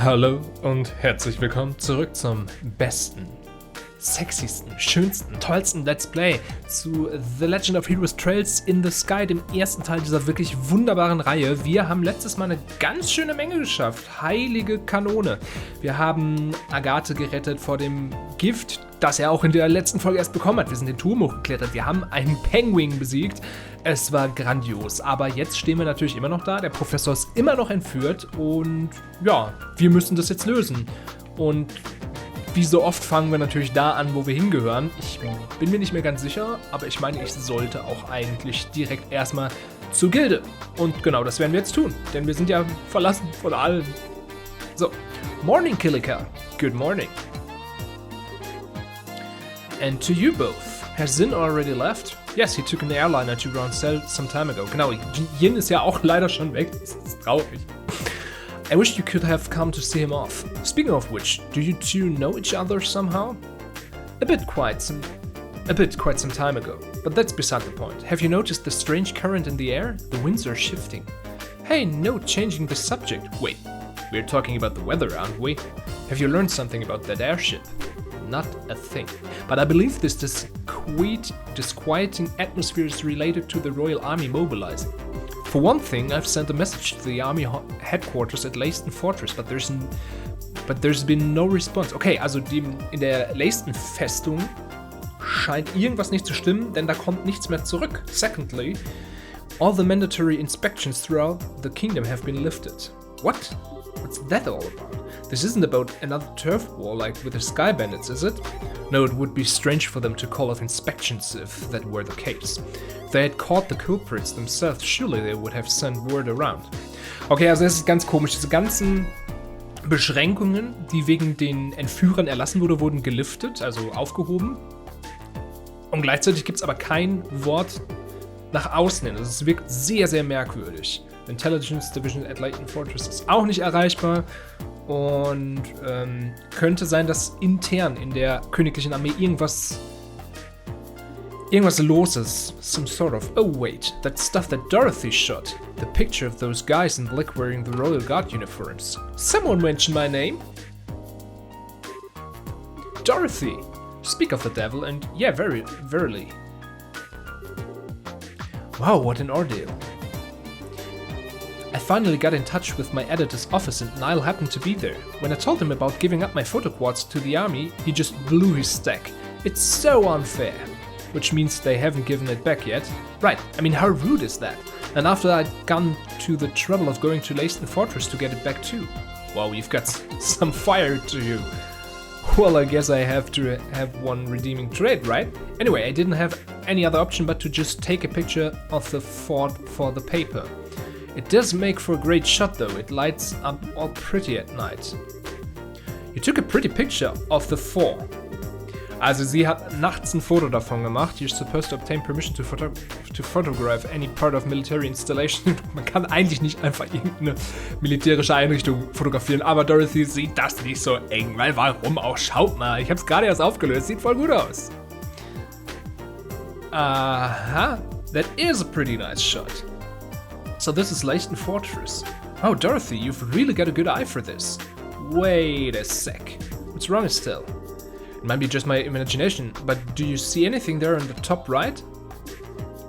Hallo und herzlich willkommen zurück zum besten, sexiesten, schönsten, tollsten Let's Play zu The Legend of Heroes Trails in the Sky, dem ersten Teil dieser wirklich wunderbaren Reihe. Wir haben letztes Mal eine ganz schöne Menge geschafft. Heilige Kanone. Wir haben Agathe gerettet vor dem Gift, das er auch in der letzten Folge erst bekommen hat. Wir sind den Turm hochgeklettert. Wir haben einen Penguin besiegt. Es war grandios. Aber jetzt stehen wir natürlich immer noch da. Der Professor ist immer noch entführt. Und ja, wir müssen das jetzt lösen. Und wie so oft fangen wir natürlich da an, wo wir hingehören. Ich bin mir nicht mehr ganz sicher, aber ich meine, ich sollte auch eigentlich direkt erstmal zur Gilde. Und genau das werden wir jetzt tun, denn wir sind ja verlassen von allen. So, Morning Killiker. Good morning. And to you both. Has Zin already left? Yes, he took an airliner to GROße some time ago. Genau, Yin ist ja auch leider schon weg. Das ist traurig. I wish you could have come to see him off. Speaking of which, do you two know each other somehow? A bit quite some time ago, but that's beside the point. Have you noticed the strange current in the air? The winds are shifting. Hey, no, changing the subject. Wait, we're talking about the weather, aren't we? Have you learned something about that airship? Not a thing. But I believe this disquieting atmosphere is related to the Royal Army mobilizing. For one thing, I've sent a message to the army headquarters at Leiston Fortress, but there's been no response. Okay, also in der Leiston Festung scheint irgendwas nicht zu stimmen, denn da kommt nichts mehr zurück. Secondly, all the mandatory inspections throughout the kingdom have been lifted. What? What's that all about? This isn't about another turf war like with the Sky Bandits, is it? No, it would be strange for them to call off inspections if that were the case. If they had caught the culprits themselves, surely they would have sent word around. Okay, also das ist ganz komisch. Diese ganzen Beschränkungen, die wegen den Entführern erlassen wurden geliftet, also aufgehoben. Und gleichzeitig gibt es aber kein Wort nach außen hin. Also es wirkt sehr, sehr merkwürdig. The Intelligence Division at Leiston Fortress ist auch nicht erreichbar. Und könnte sein, dass intern in der königlichen Armee irgendwas los ist. Some sort of... Oh wait, that stuff that Dorothy shot. The picture of those guys in black wearing the Royal Guard uniforms. Someone mentioned my name? Dorothy! Speak of the devil and yeah, verily. Wow, what an ordeal. I finally got in touch with my editor's office and Niall happened to be there. When I told him about giving up my photo quads to the army, he just blew his stack. It's so unfair. Which means they haven't given it back yet. Right, I mean, how rude is that? And after I'd gone to the trouble of going to Leiston Fortress to get it back too. Wow, you've got some fire to you. Well, I guess I have to have one redeeming trait, right? Anyway, I didn't have any other option but to just take a picture of the fort for the paper. It does make for a great shot though, it lights up all pretty at night. You took a pretty picture of the fort. Also sie hat nachts ein Foto davon gemacht. You're supposed to obtain permission to photograph any part of military installation. Man kann eigentlich nicht einfach irgendeine militärische Einrichtung fotografieren, aber Dorothy sieht das nicht so eng, weil warum auch? Schaut mal, ich hab's gerade erst aufgelöst, sieht voll gut aus. Aha, that is a pretty nice shot. So this is Leiston Fortress. Oh, Dorothy, you've really got a good eye for this. Wait a sec. What's wrong, Estelle? It might be just my imagination, but do you see anything there on the top right?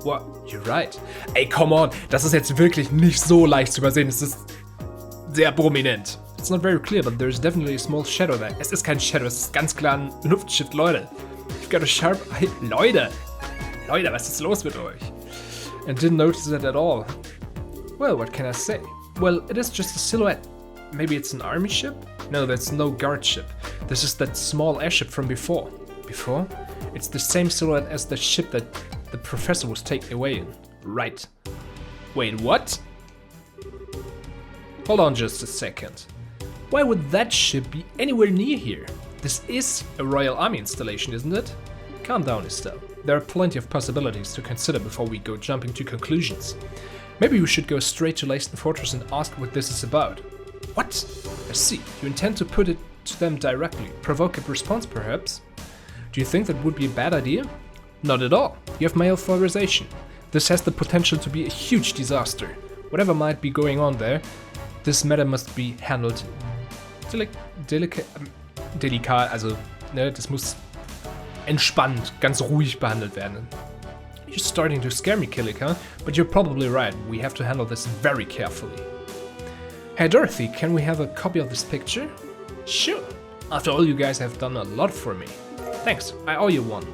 What? You're right. Ey, come on. Das ist jetzt wirklich nicht so leicht zu übersehen. Es ist sehr prominent. It's not very clear, but there's definitely a small shadow there. Es ist kein Shadow, es ist ganz klar ein Luftschiff, Leute. You've got a sharp eye. Leute, was ist los mit euch? And didn't notice it at all. Well, what can I say? Well, it is just a silhouette. Maybe it's an army ship? No, that's no guard ship. This is that small airship from before. Before? It's the same silhouette as the ship that the professor was taken away in. Right. Wait, what? Hold on just a second. Why would that ship be anywhere near here? This is a Royal Army installation, isn't it? Calm down, Estelle. There are plenty of possibilities to consider before we go jumping to conclusions. Maybe we should go straight to Leiston Fortress and ask what this is about. What? I see. You intend to put it to them directly. Provoke a response, perhaps? Do you think that would be a bad idea? Not at all. You have my authorization. This has the potential to be a huge disaster. Whatever might be going on there, this matter must be handled delikat, also ne, das muss entspannt, ganz ruhig behandelt werden. You're starting to scare me, Killick, huh? But you're probably right. We have to handle this very carefully. Hey Dorothy, can we have a copy of this picture? Sure. After all, you guys have done a lot for me. Thanks, I owe you one.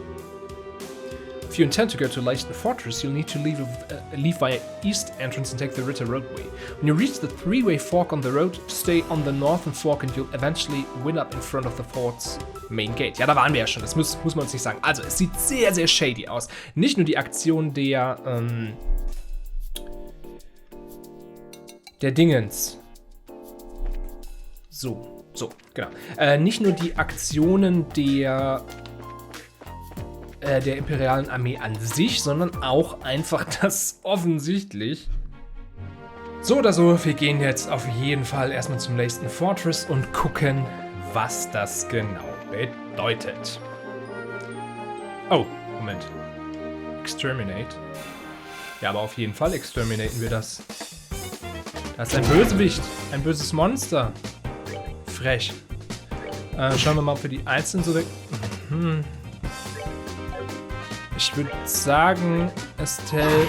If you intend to go to Leicht Fortress, you'll need to leave via east entrance and take the Ritter roadway. When you reach the three-way fork on the road, stay on the northern fork and you'll eventually wind up in front of the fort's main gate. Ja, da waren wir ja schon, das muss man uns nicht sagen. Also, es sieht sehr, sehr shady aus. Nicht nur die Aktion der Dingens. So, genau. Nicht nur die Aktionen der imperialen Armee an sich, sondern auch einfach das offensichtlich. So oder so, wir gehen jetzt auf jeden Fall erstmal zum nächsten Fortress und gucken, was das genau bedeutet. Oh, Moment. Exterminate. Ja, aber auf jeden Fall exterminaten wir das. Das ist ein Bösewicht, ein böses Monster. Frech. Schauen wir mal, ob wir die einzeln so weg... Ich würde sagen, Estelle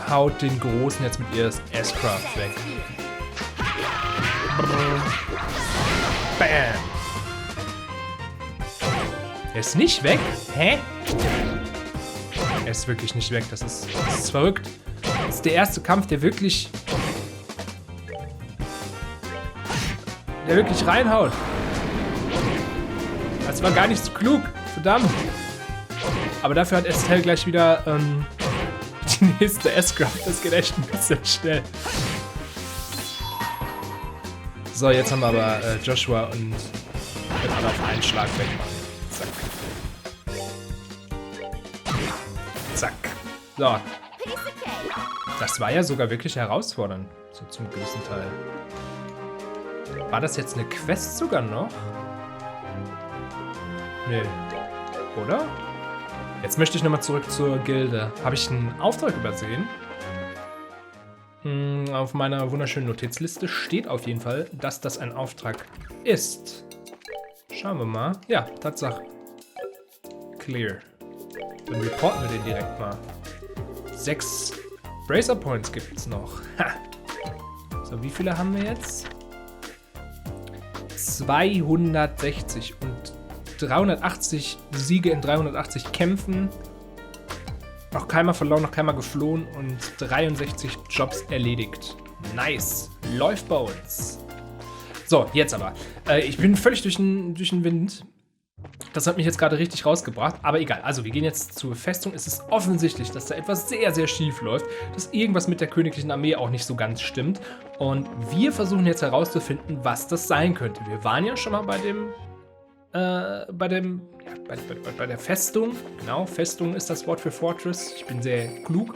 haut den Großen jetzt mit ihr S-Craft weg. Bam! Er ist nicht weg? Hä? Er ist wirklich nicht weg, das ist verrückt. Das ist der erste Kampf, der wirklich reinhaut. Das war gar nicht so klug, verdammt. Aber dafür hat Estelle gleich wieder die nächste S-Craft. Das geht echt ein bisschen schnell. So, jetzt haben wir aber Joshua und können alle auf einen Schlag wegmachen. Zack. Zack. So. Das war ja sogar wirklich herausfordernd. So zum gewissen Teil. War das jetzt eine Quest sogar noch? Nö. Oder? Jetzt möchte ich nochmal zurück zur Gilde. Habe ich einen Auftrag übersehen? Auf meiner wunderschönen Notizliste steht auf jeden Fall, dass das ein Auftrag ist. Schauen wir mal. Ja, Tatsache. Clear. Dann reporten wir den direkt mal. 6 Bracer Points gibt es noch. Ha. So, wie viele haben wir jetzt? 260 und 380 Siege in 380 Kämpfen. Noch keinmal verloren, noch keinmal geflohen und 63 Jobs erledigt. Nice. Läuft bei uns. So, jetzt aber. Ich bin völlig durch den Wind. Das hat mich jetzt gerade richtig rausgebracht. Aber egal. Also, wir gehen jetzt zur Festung. Es ist offensichtlich, dass da etwas sehr, sehr schief läuft. Dass irgendwas mit der königlichen Armee auch nicht so ganz stimmt. Und wir versuchen jetzt herauszufinden, was das sein könnte. Wir waren ja schon mal bei der Festung. Genau, Festung ist das Wort für Fortress. Ich bin sehr klug.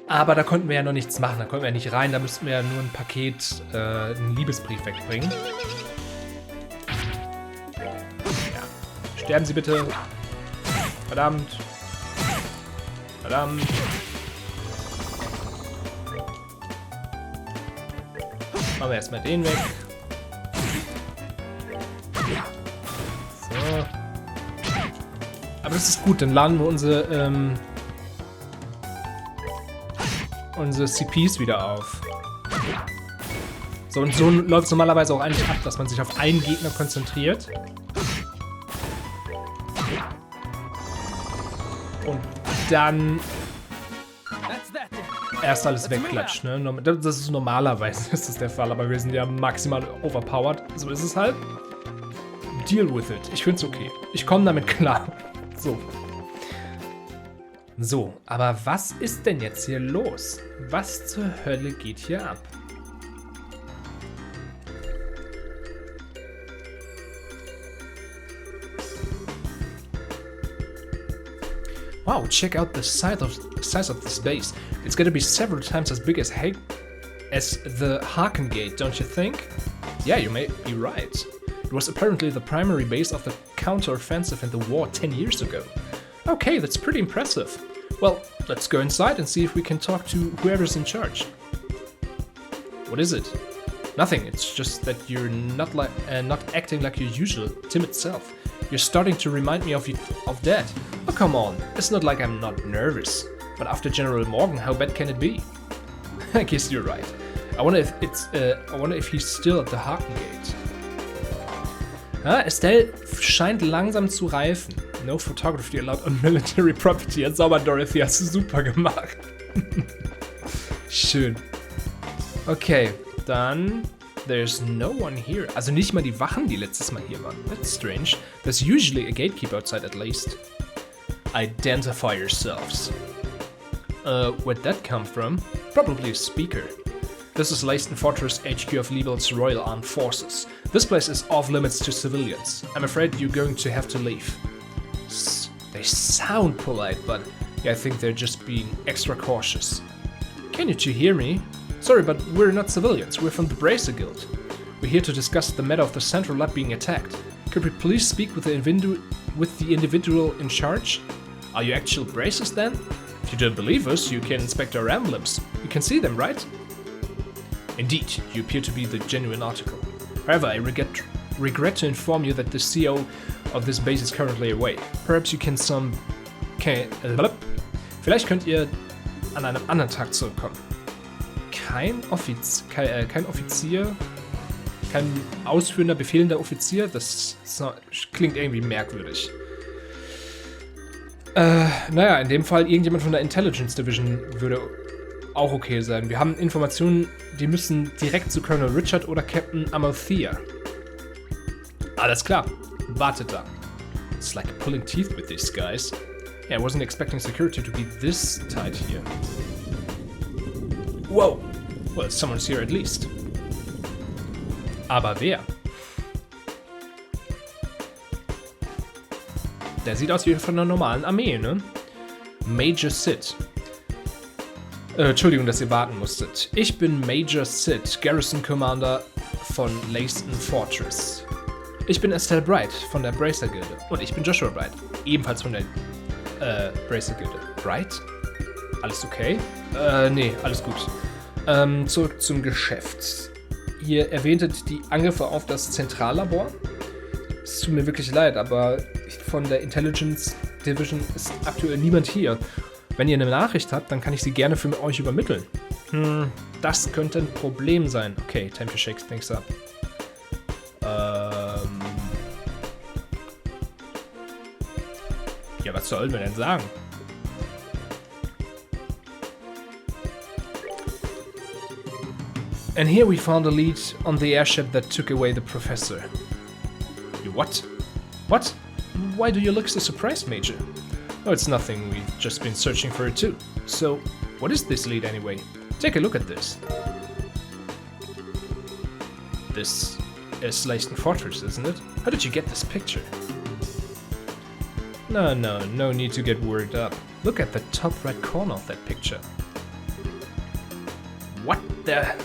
Aber da konnten wir ja noch nichts machen. Da konnten wir ja nicht rein. Da müssten wir ja nur ein Paket, einen Liebesbrief wegbringen. Ja. Sterben Sie bitte. Verdammt. Verdammt. Machen wir erstmal den weg. So. Aber das ist gut, dann laden wir unsere CPs wieder auf. So, und so läuft es normalerweise auch eigentlich ab, dass man sich auf einen Gegner konzentriert. Und dann erst alles wegklatscht, ne? Das ist normalerweise das ist der Fall, aber wir sind ja maximal overpowered. So ist es halt. Deal with it. Ich find's okay. Ich komme damit klar. So, aber was ist denn jetzt hier los? Was zur Hölle geht hier ab? Wow, check out the size of this base. It's gonna be several times as big as the Haken Gate, don't you think? Yeah, you may be right. It was apparently the primary base of the counter-offensive in the war 10 years ago. Okay, that's pretty impressive. Well, let's go inside and see if we can talk to whoever's in charge. What is it? Nothing, it's just that you're not acting like your usual timid self. You're starting to remind me of that. Oh, come on, it's not like I'm not nervous. But after General Morgan, how bad can it be? I guess you're right. I wonder if he's still at the Haken Gate. Ja, Estelle scheint langsam zu reifen. No photography allowed on military property. Ja, sauber, Dorothy, hast du super gemacht. Schön. Okay, dann... There's no one here. Also nicht mal die Wachen, die letztes Mal hier waren. That's strange. There's usually a gatekeeper outside at least. Identify yourselves. Where'd that come from? Probably a speaker. This is Leisten Fortress, HQ of Liebling's Royal Armed Forces. This place is off limits to civilians. I'm afraid you're going to have to leave. They sound polite, but yeah, I think they're just being extra cautious. Can you two hear me? Sorry, but we're not civilians. We're from the Branche Guild. We're here to discuss the matter of the central lab being attacked. Could we please speak with the individual in charge? Are you actual Braces then? If you don't believe us, you can inspect our emblems. You can see them, right? Indeed, you appear to be the genuine article. However, I regret to inform you that the CEO of this base is currently away. Perhaps you can Vielleicht könnt ihr an einem anderen Tag zurückkommen. Kein Offizier, kein ausführender, befehlender Offizier, das klingt irgendwie merkwürdig. Naja, in dem Fall irgendjemand von der Intelligence Division würde auch okay sein. Wir haben Informationen, die müssen direkt zu Colonel Richard oder Captain Amalthea. Alles klar, wartet da. It's like pulling teeth with these guys. Yeah, I wasn't expecting security to be this tight here. Whoa! Well, someone's here at least. Aber wer? Der sieht aus wie von einer normalen Armee, ne? Major Sid. Entschuldigung, dass ihr warten musstet. Ich bin Major Sid, Garrison Commander von Leisten Fortress. Ich bin Estelle Bright von der Bracer-Gilde. Und ich bin Joshua Bright, ebenfalls von der Bracer-Gilde. Bright? Alles okay? Nee, alles gut. Zurück zum Geschäft. Ihr erwähntet die Angriffe auf das Zentrallabor. Es tut mir wirklich leid, aber von der Intelligence Division ist aktuell niemand hier. Wenn ihr eine Nachricht habt, dann kann ich sie gerne für euch übermitteln. Das könnte ein Problem sein. Okay, time to shake things up. Ja, was sollen wir denn sagen? And here we found a lead on the airship that took away the professor. You what? What? Why do you look so surprised, Major? Oh, it's nothing. We've just been searching for it too. So, what is this lead anyway? Take a look at this. This is Leisten Fortress, isn't it? How did you get this picture? No need to get worked up. Look at the top right corner of that picture. What the...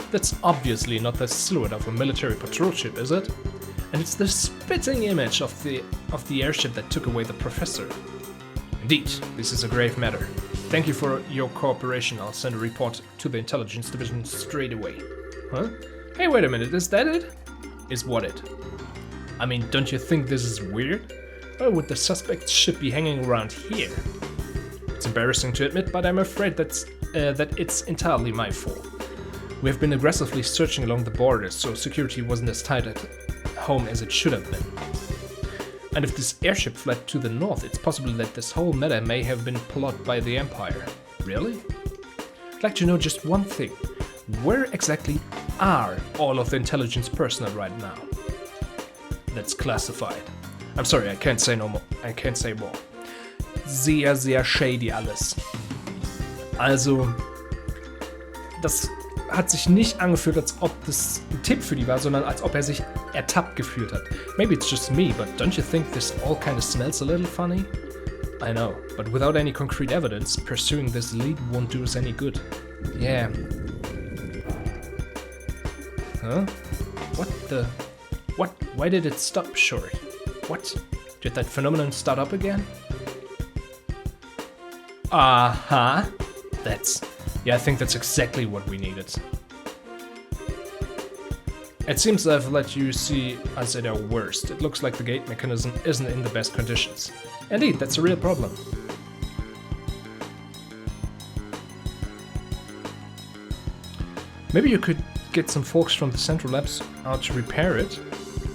That's obviously not the silhouette of a military patrol ship, is it? And it's the spitting image of the airship that took away the professor. Indeed, this is a grave matter. Thank you for your cooperation. I'll send a report to the Intelligence Division straight away. Huh? Hey, wait a minute, is that it? Is what it? I mean, don't you think this is weird? Why would the suspect's ship be hanging around here? It's embarrassing to admit, but I'm afraid that it's entirely my fault. We have been aggressively searching along the borders, so security wasn't as tight at home as it should have been. And if this airship fled to the north, it's possible that this whole matter may have been plotted by the Empire. Really? I'd like to know just one thing. Where exactly are all of the intelligence personnel right now? That's classified. I'm sorry, I can't say no more. I can't say more. Sehr, sehr shady alles. Also, das hat sich nicht angefühlt, als ob das ein Tipp für die war, sondern als ob er sich ertappt gefühlt hat. Maybe it's just me, but don't you think this all kind of smells a little funny? I know, but without any concrete evidence, pursuing this lead won't do us any good. Yeah. Huh? What the... What? Why did it stop short? What? Did that phenomenon start up again? Yeah, I think that's exactly what we needed. It seems I've let you see us at our worst. It looks like the gate mechanism isn't in the best conditions. Indeed, that's a real problem. Maybe you could get some folks from the central labs out to repair it.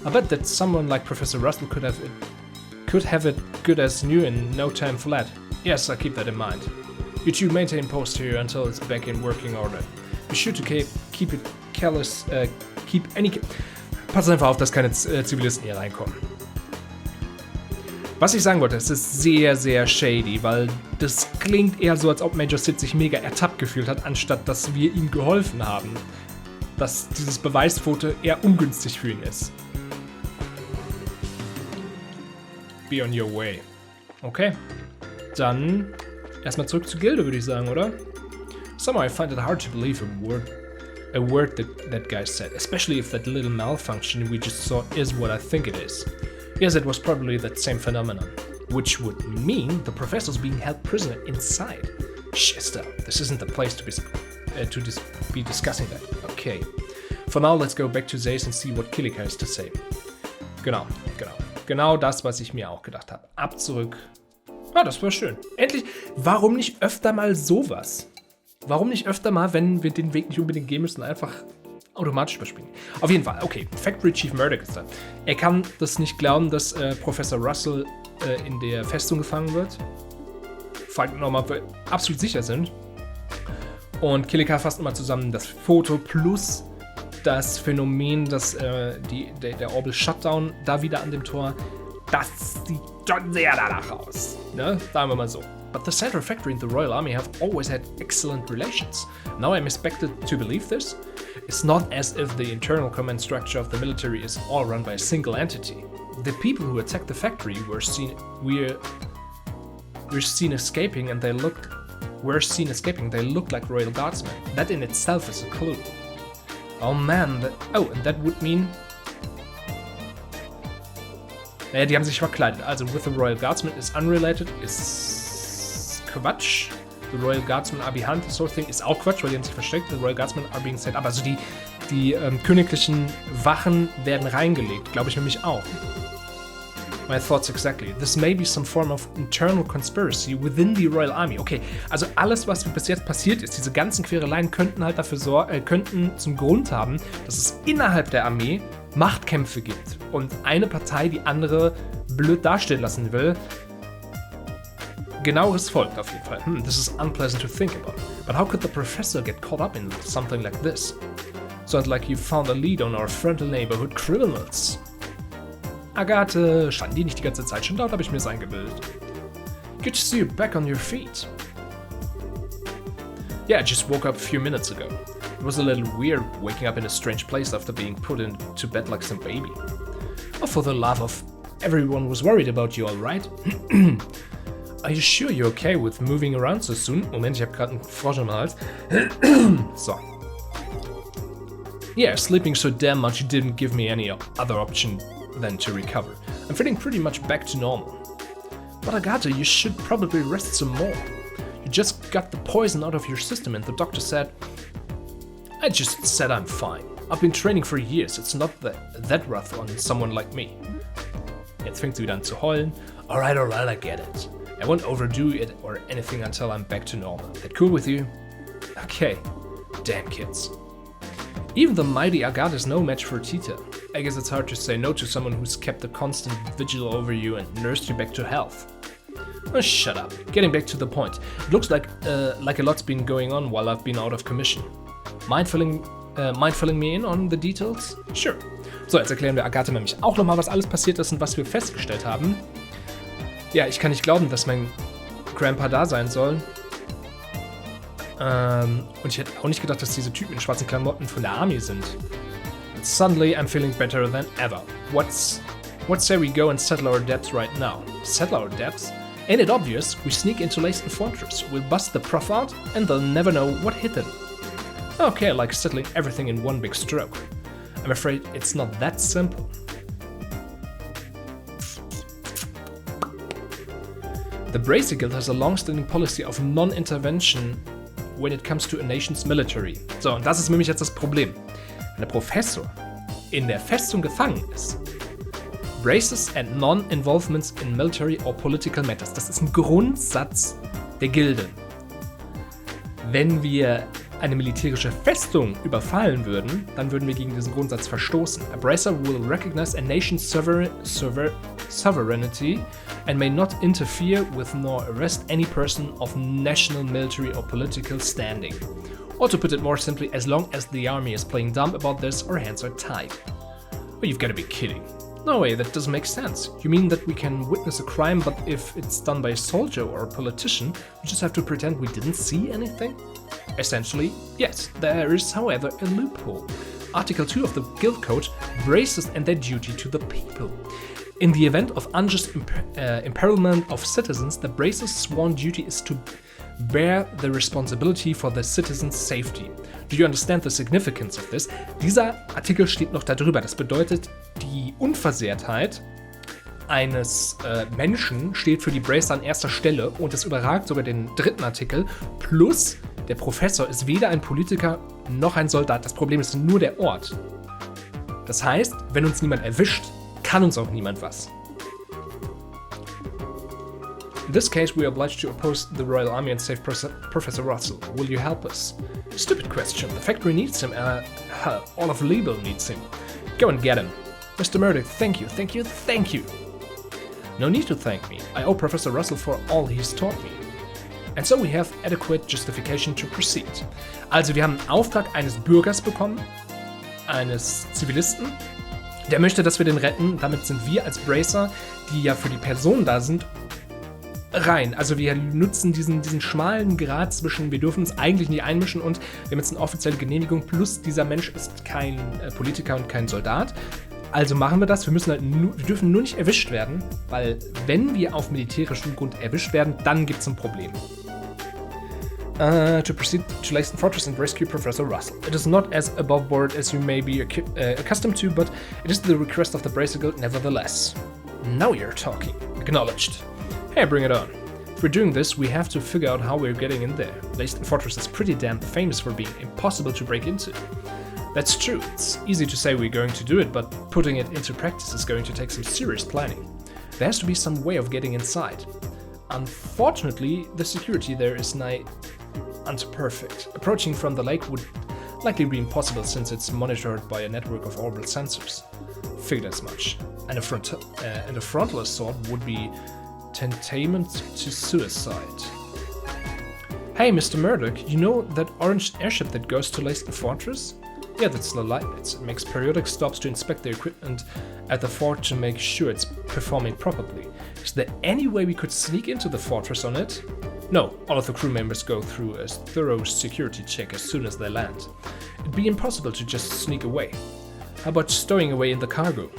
I bet that someone like Professor Russell could have it good as new in no time flat. Yes, I'll keep that in mind. You two maintain post here until it's back in working order. Be sure to keep it careless, Pass einfach auf, dass keine Zivilisten hier reinkommen. Was ich sagen wollte, es ist sehr, sehr shady, weil das klingt eher so, als ob Major Sid sich mega ertappt gefühlt hat, anstatt dass wir ihm geholfen haben. Dass dieses Beweisfoto eher ungünstig für ihn ist. Be on your way. Okay. Dann erstmal zurück zur Gilde, würde ich sagen, oder? Somehow I find it hard to believe a word that guy said, especially if that little malfunction we just saw is what I think it is. Yes, it was probably that same phenomenon, which would mean the professor's being held prisoner inside. Chester, this isn't the place to be discussing that. Okay. For now, let's go back to Zace and see what Kilika has to say. Genau das, was ich mir auch gedacht habe. Ab zurück. Ah, das war schön. Endlich. Warum nicht öfter mal sowas? Warum nicht öfter mal, wenn wir den Weg nicht unbedingt gehen müssen, einfach automatisch überspringen? Auf jeden Fall, okay. Factory Chief Murdoch ist da. Er kann das nicht glauben, dass Professor Russell in der Festung gefangen wird. Falls wir nochmal absolut sicher sind. Und Kilika fasst nochmal zusammen das Foto plus das Phänomen, dass der Orbital Shutdown da wieder an dem Tor, das sieht schon sehr danach aus. Ne? Sagen wir mal so. But the Central Factory and the Royal Army have always had excellent relations. Now I'm expected to believe this? It's not as if the internal command structure of the military is all run by a single entity. The people who attacked the factory were seen escaping and they looked like Royal Guardsmen. That in itself is a clue. Oh man, and that would mean... Naja, die haben sich verkleidet. Also, with the Royal Guardsmen is unrelated, ist Quatsch. The Royal Guardsmen are behind this whole thing ist auch Quatsch, weil die haben sich versteckt. The Royal Guardsmen are being set up. Also, die königlichen Wachen werden reingelegt. Glaube ich nämlich auch. My thoughts exactly. This may be some form of internal conspiracy within the Royal Army. Okay, also alles, was bis jetzt passiert ist, diese ganzen Quereleien könnten halt könnten zum Grund haben, dass es innerhalb der Armee Machtkämpfe gibt und eine Partei die andere blöd dastehen lassen will. Genaueres folgt auf jeden Fall. This is unpleasant to think about. But how could the professor get caught up in something like this? Sounds like you found a lead on our friendly neighborhood criminals. Agathe, standen die nicht die ganze Zeit schon da, habe ich mir das eingebildet. Good to see you back on your feet. Yeah, I just woke up a few minutes ago. It was a little weird waking up in a strange place after being put into bed like some baby. Oh, for the love of... Everyone was worried about you, alright? Are you sure you're okay with moving around so soon? Moment, ich habe gerade einen Frosch im Hals. So. Yeah, sleeping so damn much didn't give me any other option than to recover. I'm feeling pretty much back to normal. But Agatha, you should probably rest some more. You just got the poison out of your system and the doctor said... I just said I'm fine. I've been training for years. It's not that rough on someone like me. Jetzt fängt sie wieder an zu heulen. Alright, I get it. I won't overdo it or anything until I'm back to normal. That cool with you? Okay. Damn kids. Even the mighty Agatha is no match for Tita. I guess it's hard to say no to someone who's kept a constant vigil over you and nursed you back to health. Oh, shut up. Getting back to the point. It looks like a lot's been going on while I've been out of commission. Mind filling me in on the details? Sure. So, jetzt erklären wir Agatha nämlich auch nochmal, was alles passiert ist und was wir festgestellt haben. Ja, ich kann nicht glauben, dass mein Grandpa da sein soll. Und ich hätte auch nicht gedacht, dass diese Typen in schwarzen Klamotten von der Army sind. And suddenly I'm feeling better than ever. What say we go and settle our debts right now? Settle our debts? Ain't it obvious? We sneak into Leyston Fortress, we'll bust the prof out, and they'll never know what hit them. Okay, like settling everything in one big stroke. I'm afraid it's not that simple. The Bracer Guild has a long-standing policy of non-intervention when it comes to a nation's military. So, und das ist nämlich jetzt das Problem. Der Professor in der Festung gefangen ist. Braces and non-involvements in military or political matters. Das ist ein Grundsatz der Gilde. Wenn wir eine militärische Festung überfallen würden, dann würden wir gegen diesen Grundsatz verstoßen. A bracer will recognize a nation's sovereignty and may not interfere with nor arrest any person of national, military or political standing. Or to put it more simply, as long as the army is playing dumb about this or hands are tied. Oh, you've got to be kidding. No way, that doesn't make sense. You mean that we can witness a crime, but if it's done by a soldier or a politician, we just have to pretend we didn't see anything? Essentially, yes. There is, however, a loophole. Article 2 of the Guild Code braces and their duty to the people. In the event of unjust imperilment of citizens, the braces' sworn duty is to bear the responsibility for the citizens' safety. Do you understand the significance of this? Dieser Artikel steht noch darüber. Das bedeutet, die Unversehrtheit eines Menschen steht für die Bracer an erster Stelle und es überragt sogar den dritten Artikel. Plus, der Professor ist weder ein Politiker noch ein Soldat. Das Problem ist nur der Ort. Das heißt, wenn uns niemand erwischt, kann uns auch niemand was. In this case, we are obliged to oppose the Royal Army and save Professor Russell. Will you help us? Stupid question. The factory needs him. All of Liebel needs him. Go and get him. Mr. Murdoch, thank you, thank you, thank you. No need to thank me. I owe Professor Russell for all he's taught me. And so we have adequate justification to proceed. Also wir haben einen Auftrag eines Bürgers bekommen, eines Zivilisten, der möchte, dass wir den retten. Damit sind wir als Bracer, die ja für die Person da sind, rein. Also wir nutzen diesen schmalen Grat zwischen, wir dürfen uns eigentlich nicht einmischen und wir haben jetzt eine offizielle Genehmigung, plus dieser Mensch ist kein Politiker und kein Soldat. Also machen wir das. Wir dürfen nur nicht erwischt werden, weil wenn wir auf militärischem Grund erwischt werden, dann gibt es ein Problem. To proceed to Leiston Fortress and rescue Professor Russell. It is not as above board as you may be accustomed to, but it is the request of the Bracer Guild nevertheless. Now you're talking. Acknowledged. Hey, bring it on. If we're doing this, we have to figure out how we're getting in there. Leiston Fortress is pretty damn famous for being impossible to break into. That's true. It's easy to say we're going to do it, but putting it into practice is going to take some serious planning. There has to be some way of getting inside. Unfortunately, the security there is nigh unto perfect. Approaching from the lake would likely be impossible since it's monitored by a network of orbital sensors. Figured as much. And a frontal assault would be tantamount to suicide. Hey, Mr. Murdoch, you know that orange airship that goes to Leiston Fortress? Yeah, that's the Leibniz. It makes periodic stops to inspect the equipment at the fort to make sure it's performing properly. Is there any way we could sneak into the fortress on it? No, all of the crew members go through a thorough security check as soon as they land. It'd be impossible to just sneak away. How about stowing away in the cargo?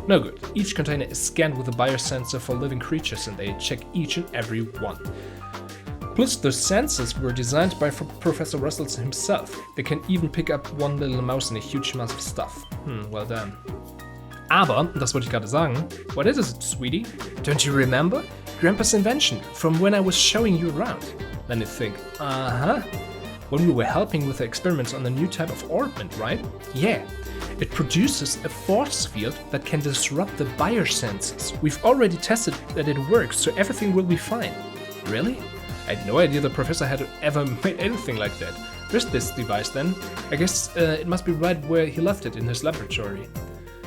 No good. Each container is scanned with a biosensor for living creatures and they check each and every one. Plus, the sensors were designed by Professor Russell himself. They can even pick up one little mouse in a huge mass of stuff. Well done. Aber, das wollte ich gerade sagen, what is it, sweetie? Don't you remember? Grandpa's invention, from when I was showing you around. Let me think. When we were helping with the experiments on the new type of orbment, right? Yeah. It produces a force field that can disrupt the biosensors. We've already tested that it works, so everything will be fine. Really? I had no idea the professor had ever made anything like that. Where's this device then? I guess it must be right where he left it in his laboratory.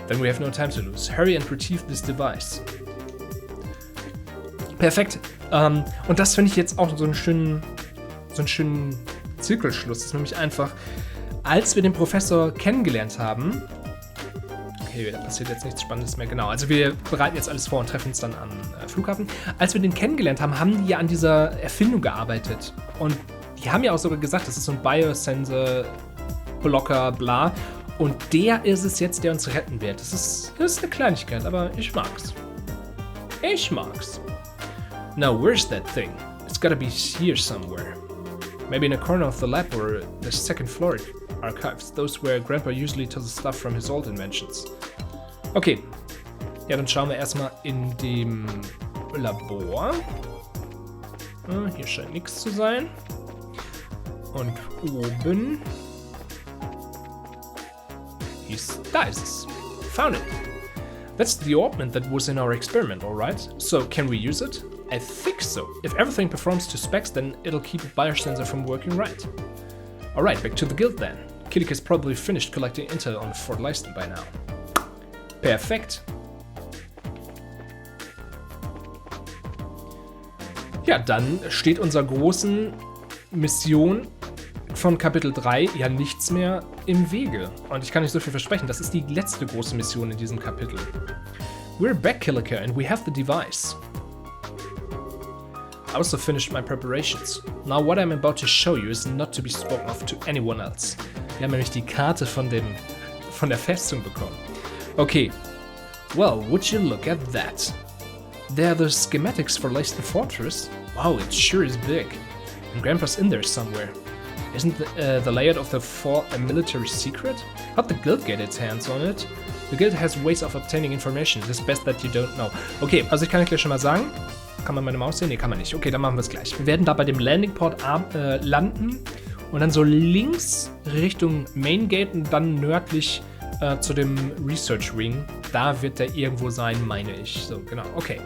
Then we have no time to lose. Hurry and retrieve this device. Perfekt. Und das finde ich jetzt auch so einen schönen Zirkelschluss. Das ist nämlich einfach, als wir den Professor kennengelernt haben. Okay, da passiert jetzt nichts Spannendes mehr. Genau, also wir bereiten jetzt alles vor und treffen uns dann am Flughafen. Als wir den kennengelernt haben, haben die ja an dieser Erfindung gearbeitet. Und die haben ja auch sogar gesagt, das ist so ein Biosensor-Blocker, bla. Und der ist es jetzt, der uns retten wird. Das ist eine Kleinigkeit, aber ich mag's. Ich mag's. Now, where's that thing? It's gotta be here somewhere. Maybe in a corner of the lab or the second floor archives. Those where Grandpa usually does stuff from his old inventions. Okay. Ja, dann schauen wir erstmal in dem Labor. Hier scheint nichts zu sein. Und oben. Da ist es. found it. That's the ointment that was in our experiment, alright? So, can we use it? I think so. If everything performs to specs, then it'll keep the biosensor from working right. Alright, back to the guild then. Killica's probably finished collecting intel on Fort Leisten by now. Perfekt. Ja, dann steht unserer großen Mission von Kapitel 3 ja nichts mehr im Wege. Und ich kann nicht so viel versprechen, das ist die letzte große Mission in diesem Kapitel. We're back, Killica, and we have the device. I also finished my preparations. Now what I'm about to show you is not to be spoken of to anyone else. Wir haben nämlich die Karte von der Festung bekommen. Okay. Well, would you look at that? They're the schematics for Leisten Fortress. Wow, it sure is big. And Grandpa's in there somewhere. Isn't the layout of the fort a military secret? How'd the guild get its hands on it? The guild has ways of obtaining information. It is best that you don't know. Okay, also ich kann gleich schon mal sagen. Kann man meine Maus sehen? Nee, kann man nicht. Okay, dann machen wir es gleich. Wir werden da bei dem Landingport landen und dann so links Richtung Main Gate und dann nördlich zu dem Research Wing. Da wird der irgendwo sein, meine ich. So, genau, okay.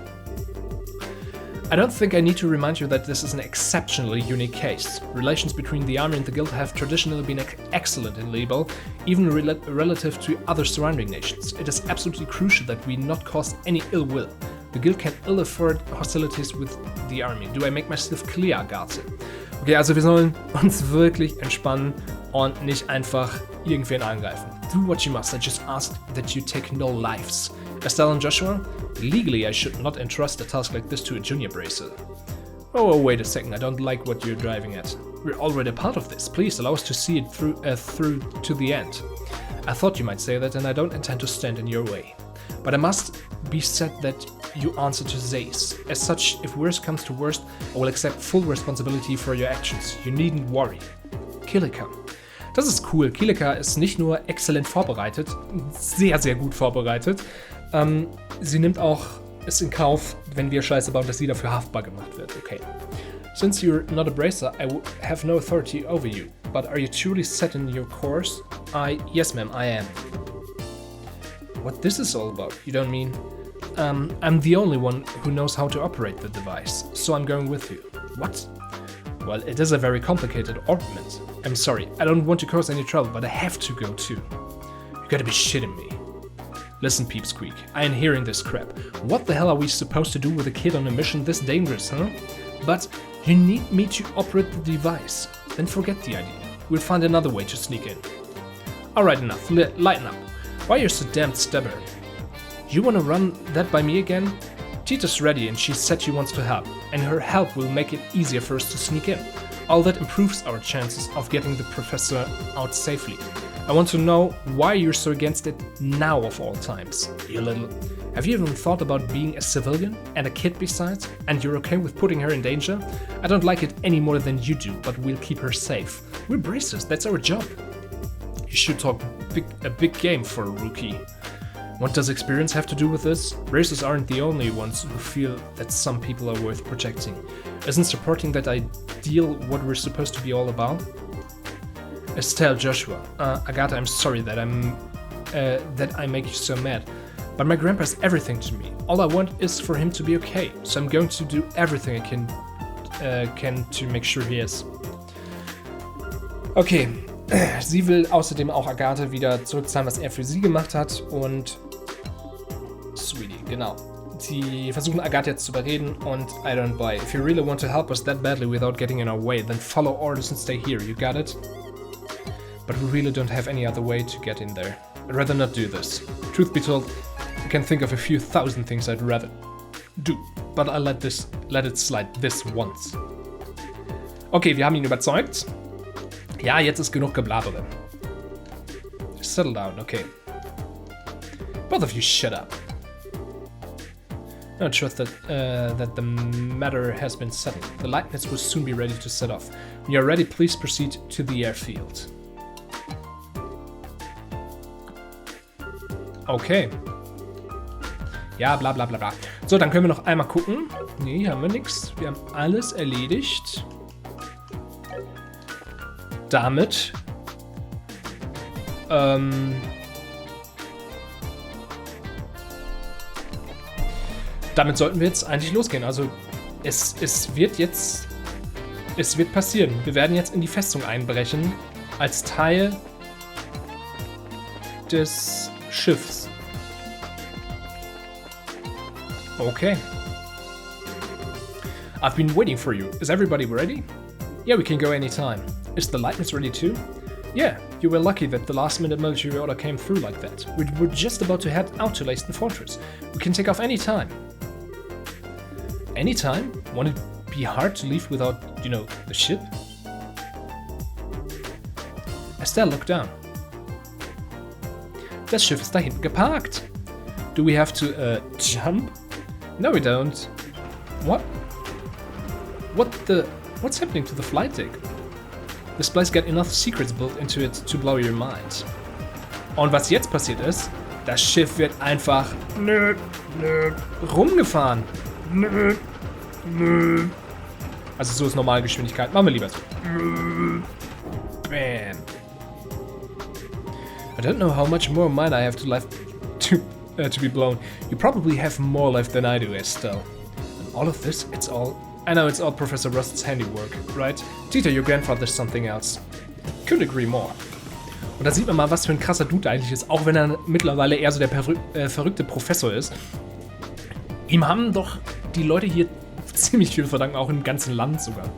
I don't think I need to remind you that this is an exceptionally unique case. Relations between the army and the guild have traditionally been excellent in Libel, even relative to other surrounding nations. It is absolutely crucial that we not cause any ill will. The guild can ill afford hostilities with the army. Do I make myself clear, GROßE? Okay, also wir sollen uns wirklich entspannen und nicht einfach irgendwen angreifen. Do what you must. I just ask that you take no lives. Estelle and Joshua? Legally, I should not entrust a task like this to a junior bracer. Oh, wait a second. I don't like what you're driving at. We're already a part of this. Please allow us to see it through to the end. I thought you might say that, and I don't intend to stand in your way. But it must be said that you answer to Zeiss. As such, if worst comes to worst, I will accept full responsibility for your actions. You needn't worry. Killica. Das ist cool. Killica ist nicht nur exzellent vorbereitet, sehr, sehr gut vorbereitet. Sie nimmt auch es in Kauf, wenn wir Scheiße bauen, dass sie dafür haftbar gemacht wird. Okay. Since you're not a bracer, I have no authority over you. But are you truly set in your course? Yes, ma'am, I am. What this is all about? You don't mean? I'm the only one who knows how to operate the device, so I'm going with you. What? Well, it is a very complicated orbment. I'm sorry, I don't want to cause any trouble, but I have to go too. You gotta be shitting me. Listen, Peepsqueak, I am hearing this crap. What the hell are we supposed to do with a kid on a mission this dangerous, huh? But you need me to operate the device. Then forget the idea. We'll find another way to sneak in. Alright, enough. Lighten up. Why are you so damn stubborn? You wanna run that by me again? Tita's ready and she said she wants to help, and her help will make it easier for us to sneak in. All that improves our chances of getting the professor out safely. I want to know why you're so against it now of all times. You little... Have you even thought about being a civilian? And a kid besides? And you're okay with putting her in danger? I don't like it any more than you do, but we'll keep her safe. We're bracers, that's our job. You should talk a big game for a rookie. What does experience have to do with this? Bracers aren't the only ones who feel that some people are worth protecting. Isn't supporting that ideal what we're supposed to be all about? Estelle, Joshua, Agatha, I'm sorry that I make you so mad, but my grandpa's everything to me. All I want is for him to be okay, so I'm going to do everything I can to make sure he is. Okay, sie will außerdem auch Agatha wieder zurückzahlen, was er für sie gemacht hat, und Sweetie, genau. Sie versuchen Agatha jetzt zu überreden, und I don't buy. If you really want to help us that badly without getting in our way, then follow orders and stay here, you got it? But we really don't have any other way to get in there. I'd rather not do this. Truth be told, I can think of a few thousand things I'd rather do, but I'll let it slide this once. Okay, wir haben ihn überzeugt. Ja, jetzt ist genug Geblabere. Settle down, okay. Both of you shut up. I trust that the matter has been settled. The lightness will soon be ready to set off. When you are ready, please proceed to the airfield. Okay. Ja, bla bla bla bla. So, dann können wir noch einmal gucken. Nee, haben wir nichts. Wir haben alles erledigt. Damit damit sollten wir jetzt eigentlich losgehen. Also es wird passieren. Wir werden jetzt in die Festung einbrechen als Teil des Schiffs. Okay. I've been waiting for you. Is everybody ready? Yeah, we can go anytime. Is the lightness ready too? Yeah, you were lucky that the last-minute military order came through like that. We were just about to head out to Leisten Fortress. We can take off any time. Any time? Won't it be hard to leave without, you know, the ship? Estelle, look down. Das Schiff ist da hinten geparkt. Do we have to, jump? No, we don't. What? What's happening to the flight deck? This place got enough secrets built into it to blow your mind. Und was jetzt passiert ist, das Schiff wird einfach rumgefahren. Also so ist Normalgeschwindigkeit. Machen wir lieber so. Bam. I don't know how much more mind I have to be blown. You probably have more life than I do, Estelle. And all of this, I know it's all Professor Rust's handiwork, right? Dieter, your grandfather's something else. Couldn't agree more. Und da sieht man mal, was für ein krasser Dude eigentlich ist, auch wenn er mittlerweile eher so der verrückte Professor ist. Ihm haben doch die Leute hier ziemlich viel verdanken, auch im ganzen Land sogar.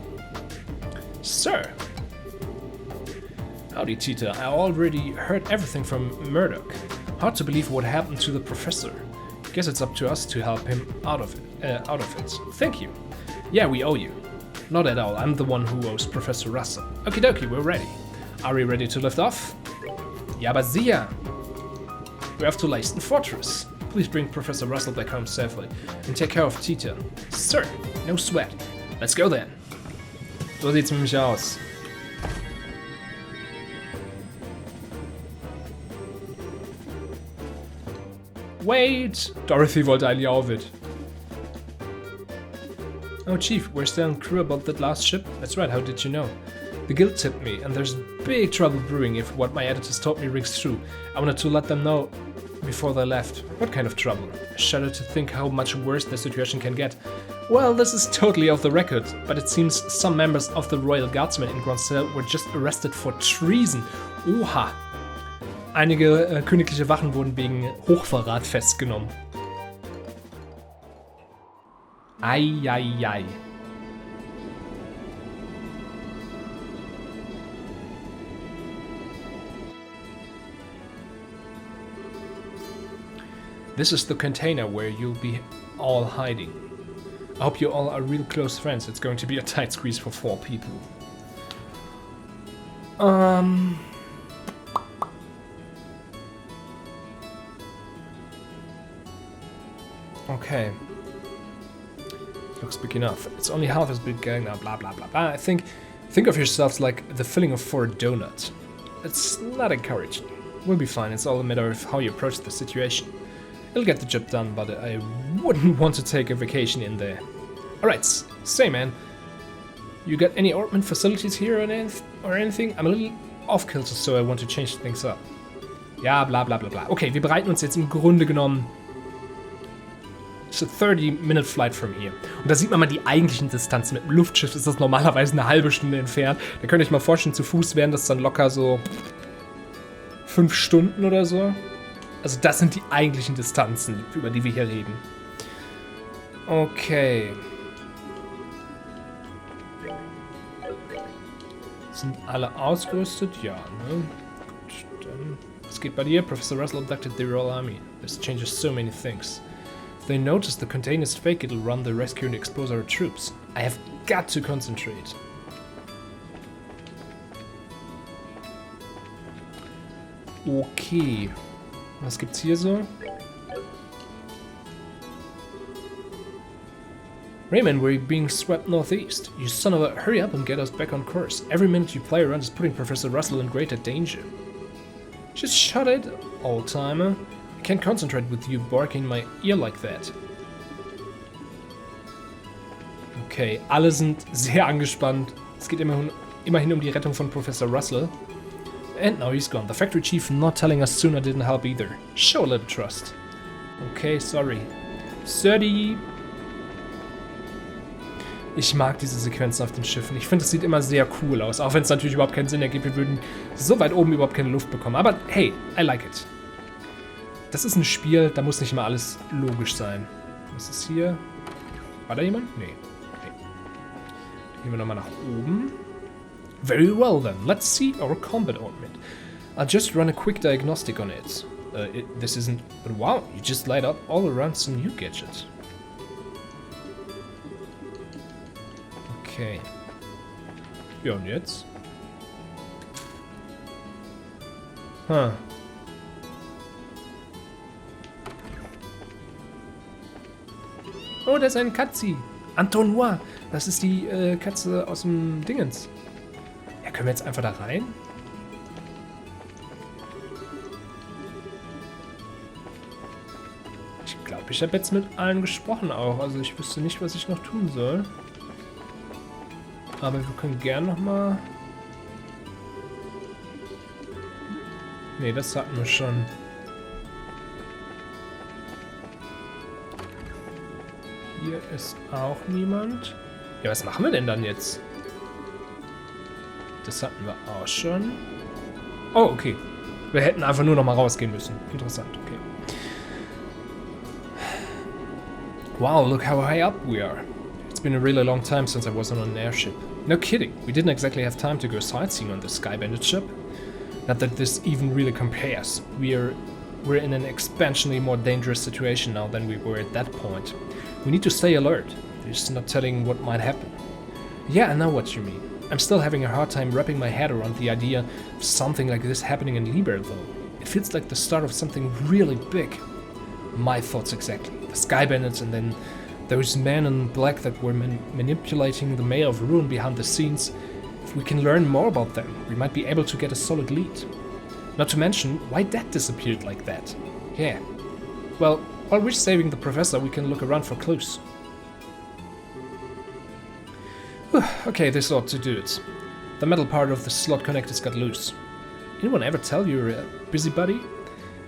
Sir. Howdy, Dieter. I already heard everything from Murdoch. Hard to believe what happened to the professor. Guess it's up to us to help him out of it. Thank you. Yeah, we owe you. Not at all, I'm the one who owes Professor Russell. Okie dokie, we're ready. Are we ready to lift off? Ja, aber sicher. We're off to Leisten Fortress. Please bring Professor Russell back home safely and take care of Tita. Sir, no sweat. Let's go then. So sieht's nämlich aus. Wait! Dorothy wollte eigentlich auch mit. Oh, Chief, we're still on crew about that last ship? That's right, how did you know? The guild tipped me, and there's big trouble brewing if what my editors told me rings true. I wanted to let them know before they left. What kind of trouble? I shudder to think how much worse the situation can get. Well, this is totally off the record, but it seems some members of the Royal Guardsmen in GROßE were just arrested for treason. Oha! Einige königliche Wachen wurden wegen Hochverrat festgenommen. Eieiei. This is the container where you'll be all hiding. I hope you all are real close friends. It's going to be a tight squeeze for 4 people. Okay. Looks big enough. It's only half as big going now, blah blah blah blah. Think of yourselves like the filling of 4 donuts. It's not encouraging. We'll be fine, it's all a matter of how you approach the situation. It'll get the job done, but I wouldn't want to take a vacation in there. Alright, say man, you got any ornament facilities here or anything? I'm a little off kilter, so I want to change things up. Ja, bla bla bla bla. Okay, wir bereiten uns jetzt im Grunde genommen. It's a 30-minute flight from here. Und da sieht man mal die eigentlichen Distanzen. Mit dem Luftschiff ist das normalerweise eine halbe Stunde entfernt. Da könnt ihr euch mal vorstellen, zu Fuß wären das dann locker so 5 Stunden oder so. Also das sind die eigentlichen Distanzen, über die wir hier reden. Okay. Sind alle ausgerüstet? Ja, ne? Gut, dann... Was geht bei dir? Professor Russell abducted the Royal Army. This changes so many things. If they notice the container is fake, it'll run the rescue and expose our troops. I have got to concentrate. Okay. Was gibt's hier so? Raymond, we're being swept northeast. You son of a... Hurry up and get us back on course. Every minute you play around is putting Professor Russell in greater danger. Just shut it, old-timer. I can't concentrate with you barking in my ear like that. Okay, alle sind sehr angespannt. Es geht immerhin um die Rettung von Professor Russell. And now he's gone. The factory chief not telling us sooner didn't help either. Show a little trust. Okay, sorry. 30. Ich mag diese Sequenzen auf den Schiffen. Ich finde, es sieht immer sehr cool aus. Auch wenn es natürlich überhaupt keinen Sinn ergibt. Wir würden so weit oben überhaupt keine Luft bekommen. Aber hey, I like it. Das ist ein Spiel, da muss nicht immer alles logisch sein. Was ist hier? War da jemand? Nee. Gehen wir nochmal nach oben. Very well then. Let's see our combat ornament. I'll just run a quick diagnostic on it. This isn't... But wow, you just light up all around some new gadget. Okay. Ja, und jetzt? Huh. Oh, da ist ein Katzi. Antonois. Das ist die Katze aus dem Dingens. Ja, können wir jetzt einfach da rein? Ich glaube, ich habe jetzt mit allen gesprochen auch. Also ich wüsste nicht, was ich noch tun soll. Aber wir können gern nochmal... Ne, das hatten wir schon. Hier ist auch niemand. Ja, was machen wir denn dann jetzt? Das hatten wir auch schon. Oh, okay. Wir hätten einfach nur noch mal rausgehen müssen. Interessant, okay. Wow, look how high up we are. It's been a really long time since I was on an airship. No kidding, we didn't exactly have time to go sightseeing on the Skybandit ship. Not that this even really compares. We're in an expansionally more dangerous situation now than we were at that point. We need to stay alert. There's no telling what might happen. Yeah, I know what you mean. I'm still having a hard time wrapping my head around the idea of something like this happening in Liber, though. It feels like the start of something really big. My thoughts exactly. The Sky Bandits and then those men in black that were manipulating the Mayor of Ruin behind the scenes. If we can learn more about them, we might be able to get a solid lead. Not to mention, why Dad disappeared like that. Yeah. Well, while we're saving the professor, we can look around for clues. Okay, this ought to do it. The metal part of the slot connectors got loose. Anyone ever tell you you're a busybody?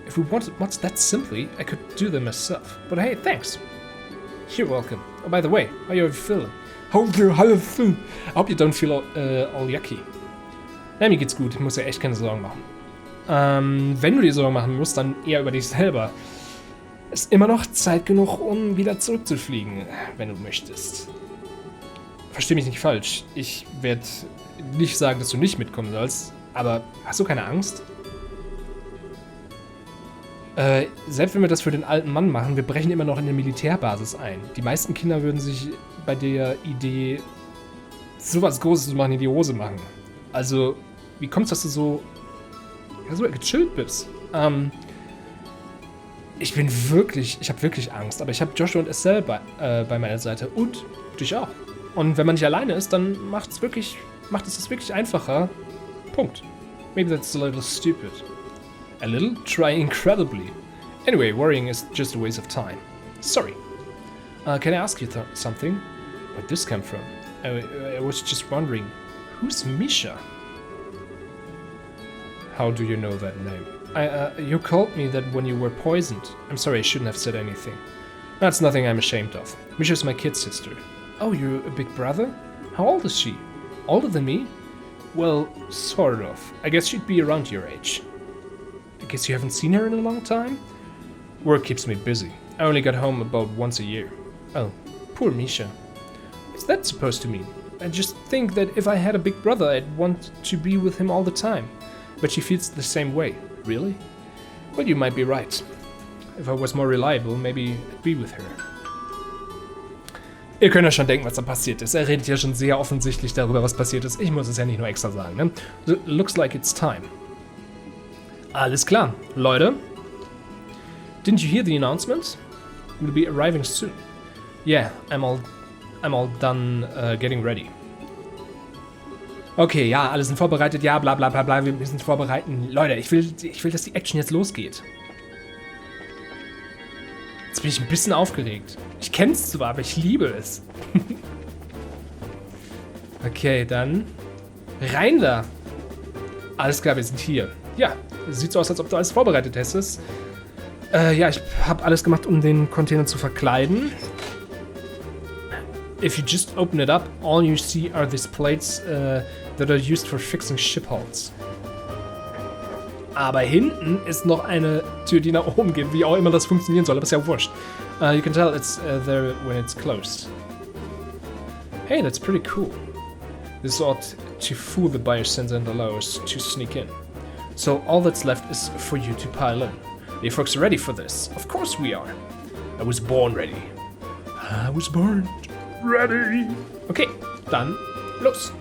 If we wanted mods that simply, I could do them myself. But hey, thanks. You're welcome. Oh, by the way, how are you feeling? I hope you don't feel all yucky. Na, mir geht's gut. Ich muss ja echt keine Sorgen machen. Wenn du dir Sorgen machen musst, dann eher über dich selber. Ist immer noch Zeit genug, um wieder zurückzufliegen, wenn du möchtest. Versteh mich nicht falsch. Ich werde nicht sagen, dass du nicht mitkommen sollst, aber hast du keine Angst? Selbst wenn wir das für den alten Mann machen, wir brechen immer noch in eine Militärbasis ein. Die meisten Kinder würden sich bei der Idee, sowas Großes zu machen, in die Hose machen. Also, wie kommt's, dass du so gechillt bist? Ich habe wirklich Angst, aber ich habe Joshua und Estelle bei meiner Seite und dich auch. Und wenn man nicht alleine ist, dann macht es das wirklich einfacher. Punkt. Maybe that's a little stupid. A little? Try incredibly. Anyway, worrying is just a waste of time. Sorry. Can I ask you something? Where'd this come from? I was just wondering, who's Misha? How do you know that name? You called me that when you were poisoned. I'm sorry, I shouldn't have said anything. That's nothing I'm ashamed of. Misha's my kid sister. Oh, you're a big brother? How old is she? Older than me? Well, sort of. I guess she'd be around your age. I guess you haven't seen her in a long time? Work keeps me busy. I only got home about once a year. Oh, poor Misha. What's that supposed to mean? I just think that if I had a big brother, I'd want to be with him all the time. But she feels the same way. Really? Well, you might be right. If I was more reliable, maybe I'd be with her. Ihr könnt ja schon denken, was da passiert ist. Er redet ja schon sehr offensichtlich darüber, was passiert ist. Ich muss es ja nicht nur extra sagen, ne? Looks like it's time. Alles klar, Leute. Didn't you hear the announcement? We'll be arriving soon. Yeah, I'm all done getting ready. Okay, ja, alle sind vorbereitet. Ja, bla bla bla bla, wir müssen vorbereiten. Leute, ich will, dass die Action jetzt losgeht. Jetzt bin ich ein bisschen aufgeregt. Ich kenne es zwar, aber ich liebe es. Okay, dann rein da. Alles klar, wir sind hier. Ja, sieht so aus, als ob du alles vorbereitet hättest. Ja, ich habe alles gemacht, um den Container zu verkleiden. If you just open it up, all you see are these plates that are used for fixing ship hulls. Aber hinten ist noch eine Tür, die nach oben geht, wie auch immer das funktionieren soll, aber ist ja wurscht. You can tell it's there when it's closed. Hey, that's pretty cool. This ought to fool the buyer sensor and allow us to sneak in. So all that's left is for you to pile in. Are you folks ready for this? Of course we are. I was born ready. I was born ready. Okay, dann los.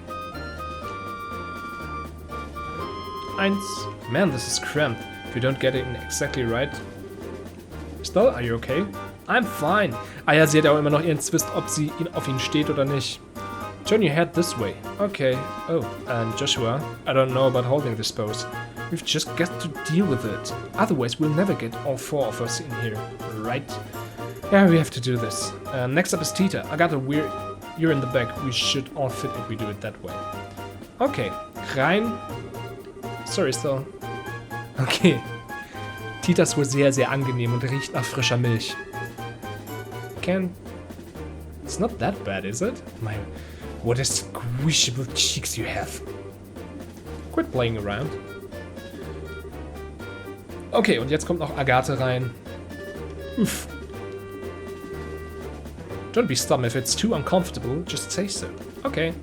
1. Man, this is cramped. If you don't get it exactly right. Still, are you okay? I'm fine. Ah ja, sie hat ja auch immer noch ihren Twist, ob sie auf ihn steht oder nicht. Turn your head this way. Okay. Oh, and Joshua, I don't know about holding this pose. We've just got to deal with it. Otherwise, we'll never get all 4 of us in here, right? Yeah, we have to do this. Next up is Tita. I got a weird... You're in the back. We should all fit if we do it that way. Okay. Rein. Sorry, still. Okay. Tita ist wohl sehr, sehr angenehm und riecht nach frischer Milch. It's not that bad, is it? My... What a squishable cheeks you have. Quit playing around. Okay, und jetzt kommt noch Agathe rein. Uff. Don't be stubborn. If it's too uncomfortable, just say so. Okay.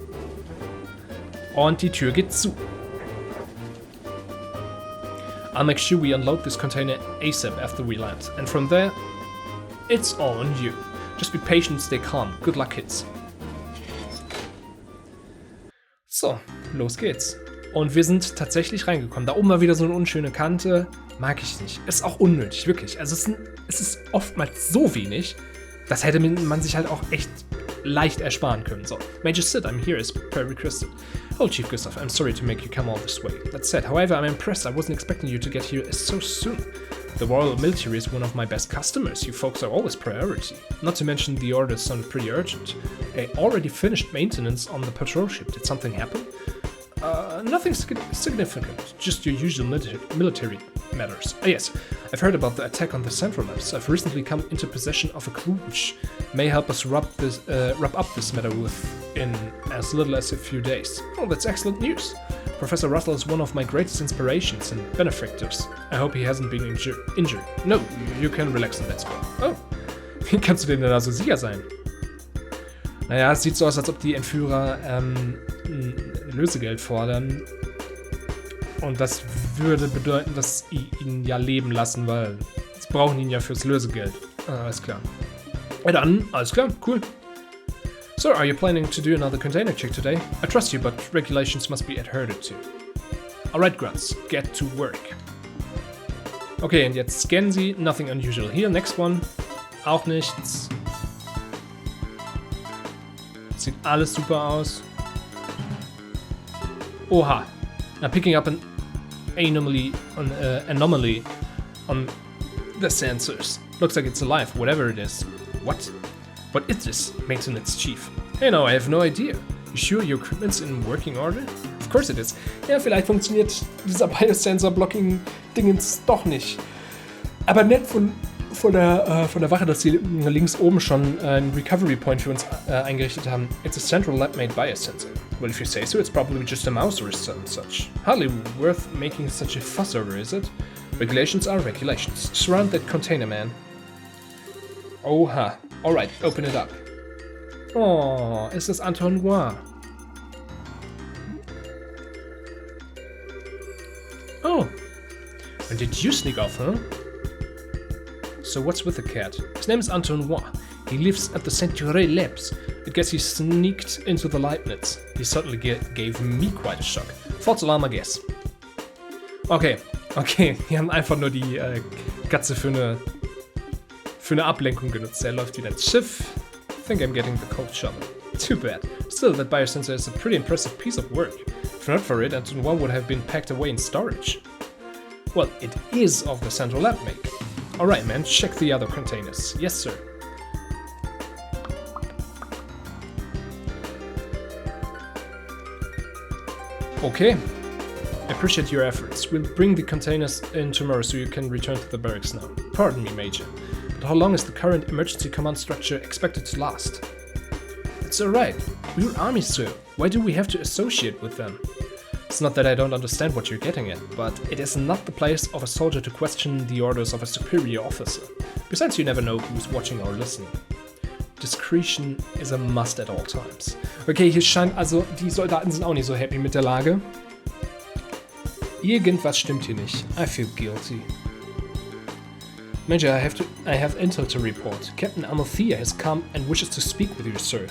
Und die Tür geht zu. I'll make sure we unload this container ASAP after we land. And from there, it's all on you. Just be patient, stay calm. Good luck, kids. So, los geht's. Und wir sind tatsächlich reingekommen. Da oben war wieder so eine unschöne Kante. Mag ich nicht. Ist auch unnötig, wirklich. Also es ist oftmals so wenig, das hätte man sich halt auch echt leicht ersparen können. So, Major Sid, I'm here as per requested. Oh, Chief Gustav, I'm sorry to make you come all this way. That said, however, I'm impressed. I wasn't expecting you to get here so soon. The Royal Military is one of my best customers. You folks are always priority. Not to mention the orders sound pretty urgent. I already finished maintenance on the patrol ship. Did something happen? Nothing significant. Just your usual military matters. Ah, yes, I've heard about the attack on the Central Labs. I've recently come into possession of a clue which may help us wrap up this matter within as little as a few days. Oh, that's excellent news. Professor Russell is one of my greatest inspirations and benefactors. I hope he hasn't been injured. No, you can relax on that score. Oh, wie kannst du denn da so sicher sein? Naja, es sieht so aus, als ob die Entführer Lösegeld fordern. Und das würde bedeuten, dass sie ihn ja leben lassen, weil sie brauchen ihn ja fürs Lösegeld. Ah, alles klar. Ja dann, alles klar, cool. So, are you planning to do another container check today? I trust you, but regulations must be adhered to. Alright, Grunts, get to work. Okay, und jetzt scannen sie. Nothing unusual here. Next one. Auch nichts. Sieht alles super aus. Oha. Now picking up an anomaly on the sensors. Looks like it's alive, whatever it is. What? What is this, Maintenance Chief? Hey, no, I have no idea. You sure your equipment's in working order? Of course it is. Ja, vielleicht funktioniert dieser Biosensor-Blocking-Dingens doch nicht. Aber nett von der Wache, dass sie links oben schon einen Recovery Point für uns eingerichtet haben. It's a central lab-made biosensor. Well, if you say so, it's probably just a mouse or some such. Hardly worth making such a fuss over, is it? Regulations are regulations. Surround that container, man. Oha. Alright, open it up. Oh, ist das Enthüllung? Oh. When did you sneak off, huh? So what's with the cat? His name is Enthüllung. He lives at the Century Labs. I guess he sneaked into the Leibniz. He certainly gave me quite a shock. False alarm, I guess. Okay. Wir haben einfach nur die Katze für eine Ablenkung genutzt. Er läuft wieder ins Schiff. I think I'm getting the cold shovel. Too bad. Still, that biosensor is a pretty impressive piece of work. If not for it, Enthüllung would have been packed away in storage. Well, it is of the central lab make. Alright, man, check the other containers. Yes, sir. Okay. I appreciate your efforts. We'll bring the containers in tomorrow so you can return to the barracks now. Pardon me, Major, but how long is the current emergency command structure expected to last? It's alright. We're army, sir. Why do we have to associate with them? It's not that I don't understand what you're getting at, but it is not the place of a soldier to question the orders of a superior officer. Besides, you never know who's watching or listening. Discretion is a must at all times. Okay, hier scheint also, die Soldaten sind auch nicht so happy mit der Lage. Irgendwas stimmt hier nicht. I feel guilty. Major, I have intel to report. Captain Amalthea has come and wishes to speak with you, sir.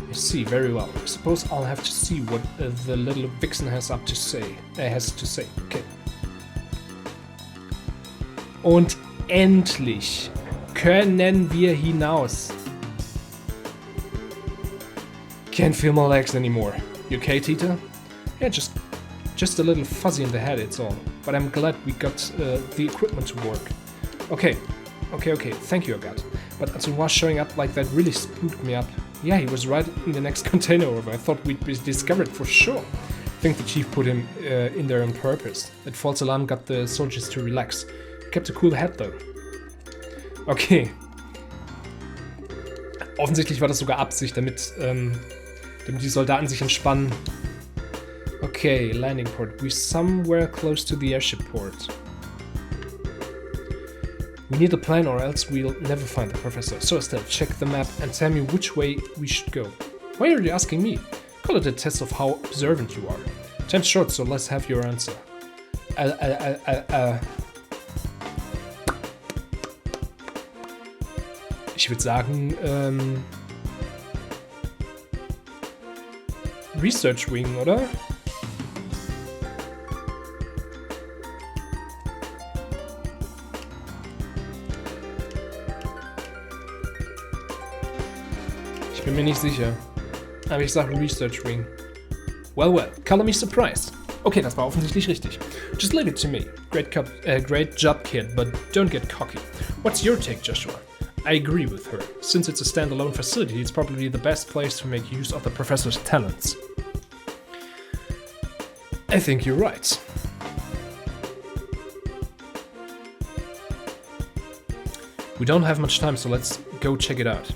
I see, very well. I suppose I'll have to see what the little vixen has to say. Okay. Und endlich können wir hinaus. Can't feel my legs anymore. You okay, Tita? Yeah, just a little fuzzy in the head, it's all. But I'm glad we got the equipment to work. Okay. Thank you, Agathe. But Antoine showing up like that really spooked me up. Yeah, he was right in the next container over. I thought we'd be discovered for sure. I think the chief put him in there on purpose. That false alarm got the soldiers to relax. He kept a cool head though. Okay. Offensichtlich war das sogar Absicht, damit die Soldaten sich entspannen. Okay, landing port. We're somewhere close to the airship port. We need a plan or else we'll never find the professor. So Estelle, check the map and tell me which way we should go. Why are you asking me? Call it a test of how observant you are. Time's short, so let's have your answer. Ich würde sagen, Research Wing, oder? Ich bin mir nicht sicher. Aber ich sage Research Wing. Well, color me surprised. Okay, das war offensichtlich richtig. Just leave it to me. Great job, kid, but don't get cocky. What's your take, Joshua? I agree with her. Since it's a standalone facility, it's probably the best place to make use of the professor's talents. I think you're right. We don't have much time, so let's go check it out.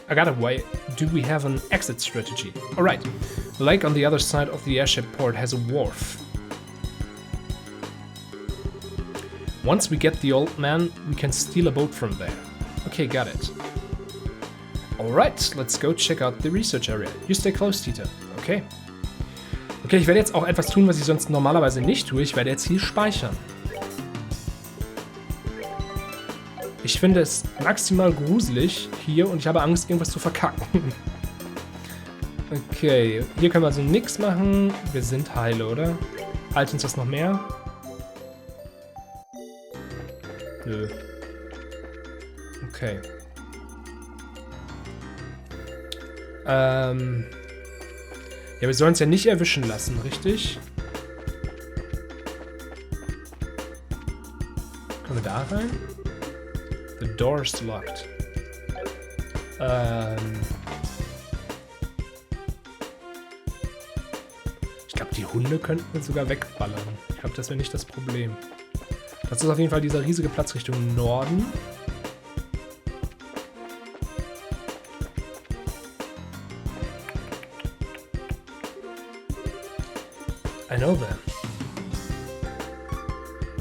Agatha, why do we have an exit strategy? Alright, the lake on the other side of the airship port has a wharf. Once we get the old man, we can steal a boat from there. Okay, got it. Alright, let's go check out the research area. You stay close, Tita. Okay. Okay, ich werde jetzt auch etwas tun, was ich sonst normalerweise nicht tue. Ich werde jetzt hier speichern. Ich finde es maximal gruselig hier und ich habe Angst, irgendwas zu verkacken. Okay, hier können wir also nichts machen. Wir sind heile, oder? Halt uns das noch mehr? Nö. Okay. Ja, wir sollen es ja nicht erwischen lassen, richtig? Können wir da rein? The door is locked. Ich glaube, die Hunde könnten wir sogar wegballern. Ich glaube, das wäre nicht das Problem. Das ist auf jeden Fall dieser riesige Platz Richtung Norden. I know that.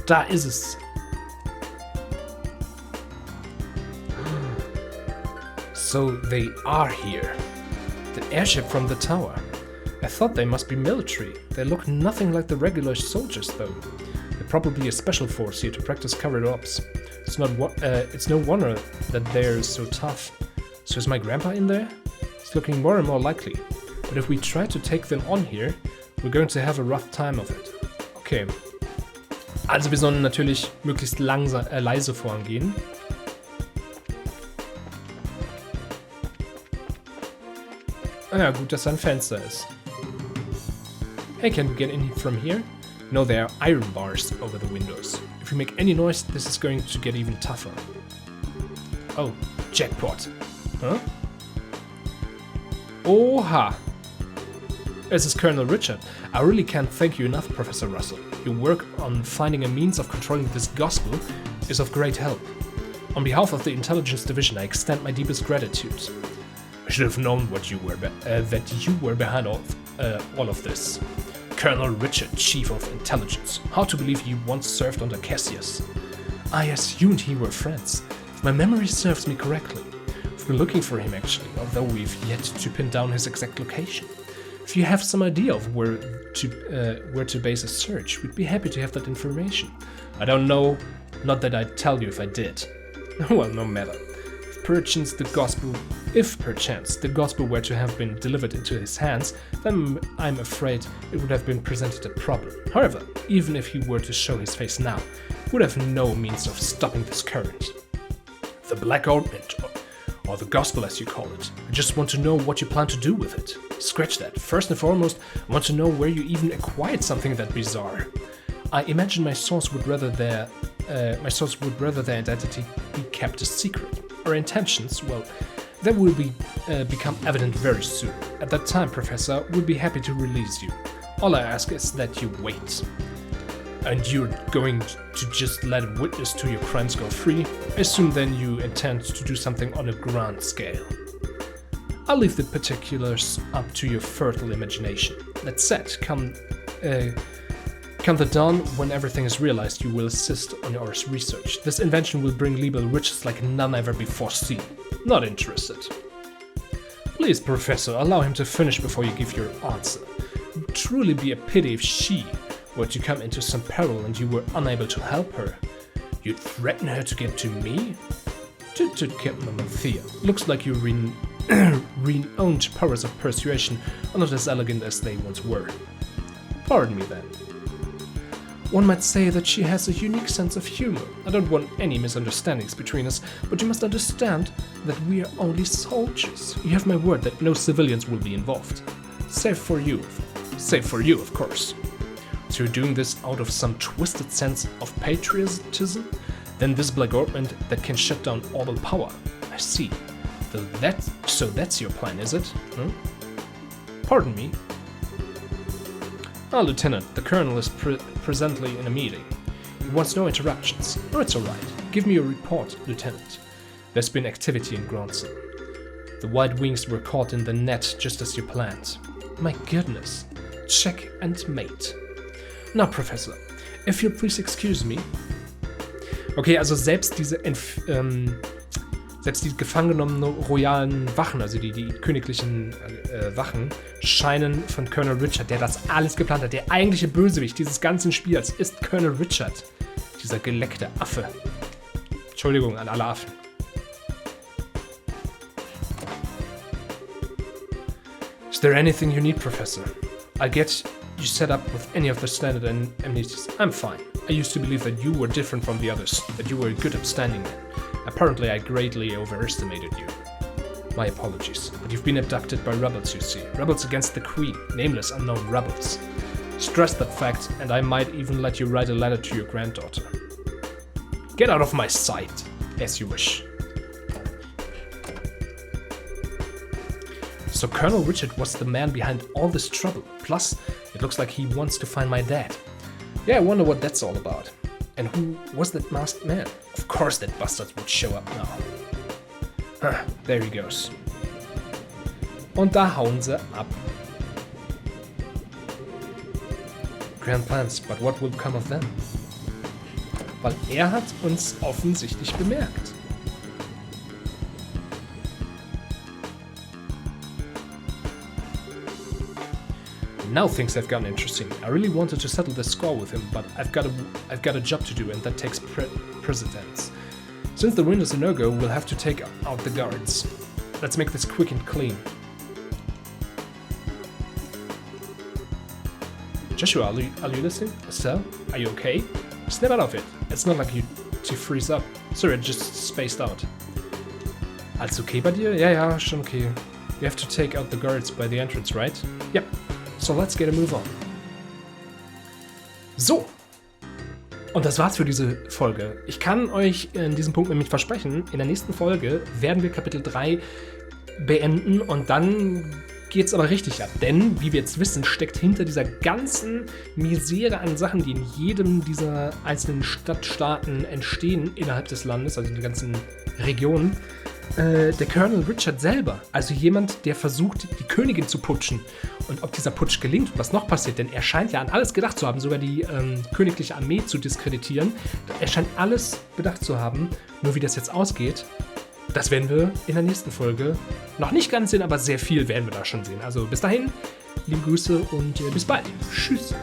Da ist es. So they are here. The airship from the tower. I thought they must be military. They look nothing like the regular soldiers though. They're probably a special force here to practice covered ops. It's no wonder that they're so tough. So is my grandpa in there? It's looking more and more likely. But if we try to take them on here, we're going to have a rough time of it. Okay. Also wir sollen natürlich möglichst leise vorangehen. Ah ja, gut, dass da ein Fenster ist. Hey, can we get in from here? No, there are iron bars over the windows. If we make any noise, this is going to get even tougher. Oh, jackpot. Huh? Oha. This is Colonel Richard. I really can't thank you enough, Professor Russell. Your work on finding a means of controlling this gospel is of great help. On behalf of the Intelligence Division, I extend my deepest gratitude. I should have known that you were behind all of this. Colonel Richard, Chief of Intelligence. Hard to believe you once served under Cassius. I assumed he were friends. If my memory serves me correctly. We've been looking for him actually, although we've yet to pin down his exact location. If you have some idea of where to base a search, we'd be happy to have that information. I don't know, not that I'd tell you if I did. Well, no matter. If perchance the gospel were to have been delivered into his hands, then I'm afraid it would have been presented a problem. However, even if he were to show his face now, we would have no means of stopping this current. The Black Ointment, or the gospel as you call it. I just want to know what you plan to do with it. Scratch that. First and foremost, I want to know where you even acquired something that bizarre. I imagine my source would rather their identity be kept a secret. Our intentions, well, that will become evident very soon. At that time, Professor, we'll be happy to release you. All I ask is that you wait. And you're going to just let a witness to your crimes go free? I assume then you intend to do something on a grand scale. I'll leave the particulars up to your fertile imagination. That said, come the dawn, when everything is realized, you will assist on your research. This invention will bring Liebel riches like none ever before seen. Not interested. Please, Professor, allow him to finish before you give your answer. It would truly be a pity if she were to come into some peril and you were unable to help her. You'd threaten her to get to me? To Captain Thea. Looks like your renowned powers of persuasion are not as elegant as they once were. Pardon me then. One might say that she has a unique sense of humor. I don't want any misunderstandings between us, but you must understand that we are only soldiers. You have my word that no civilians will be involved. Save for you, of course. So you're doing this out of some twisted sense of patriotism? Then this black ointment that can shut down all power. I see. So that's your plan, is it? Huh? Pardon me? Ah, Lieutenant, the Colonel is presently in a meeting. He wants no interruptions. Oh, it's alright. Give me your report, Lieutenant. There's been activity in GROßE. The White Wings were caught in the net just as you planned. My goodness. Check and mate. Na, Professor, if you'll please excuse me. Okay, also selbst die gefangen genommenen royalen Wachen, also die königlichen Wachen, scheinen von Colonel Richard, der das alles geplant hat. Der eigentliche Bösewicht dieses ganzen Spiels ist Colonel Richard. Dieser geleckte Affe. Entschuldigung an alle Affen. Is there anything you need, Professor? I'll get you set up with any of the standard amenities. I'm fine. I used to believe that you were different from the others, that you were a good upstanding man. Apparently I greatly overestimated you. My apologies, but you've been abducted by rebels, you see. Rebels against the Queen, nameless unknown rebels. Stress that fact, and I might even let you write a letter to your granddaughter. Get out of my sight, as you wish. So Colonel Richard was the man behind all this trouble. Plus, it looks like he wants to find my dad. Yeah, I wonder what that's all about. And who was that masked man? Of course that bastard would show up now. There he goes. Und da hauen sie ab. Grand plans, but what will come of them? Weil hat uns offensichtlich bemerkt. Now things have gotten interesting. I really wanted to settle this score with him, but I've got a job to do, and that takes precedence. Since the wind is a no-go, we'll have to take out the guards. Let's make this quick and clean. Joshua, are you listening? Estelle, are you okay? Snap out of it. It's not like you to freeze up. Sorry, I just spaced out. Alles okay bei dir? Ja, schon okay. We have to take out the guards by the entrance, right? Yep. So let's get a move on. So. Und das war's für diese Folge. Ich kann euch in diesem Punkt nämlich versprechen, in der nächsten Folge werden wir Kapitel 3 beenden und dann geht's aber richtig ab. Denn, wie wir jetzt wissen, steckt hinter dieser ganzen Misere an Sachen, die in jedem dieser einzelnen Stadtstaaten entstehen innerhalb des Landes, also in den ganzen Regionen, der Colonel Richard selber. Also jemand, der versucht, die Königin zu putschen. Und ob dieser Putsch gelingt und was noch passiert, denn er scheint ja an alles gedacht zu haben, sogar die königliche Armee zu diskreditieren. Er scheint alles bedacht zu haben. Nur wie das jetzt ausgeht, das werden wir in der nächsten Folge noch nicht ganz sehen, aber sehr viel werden wir da schon sehen. Also bis dahin, liebe Grüße und bis bald. Tschüss.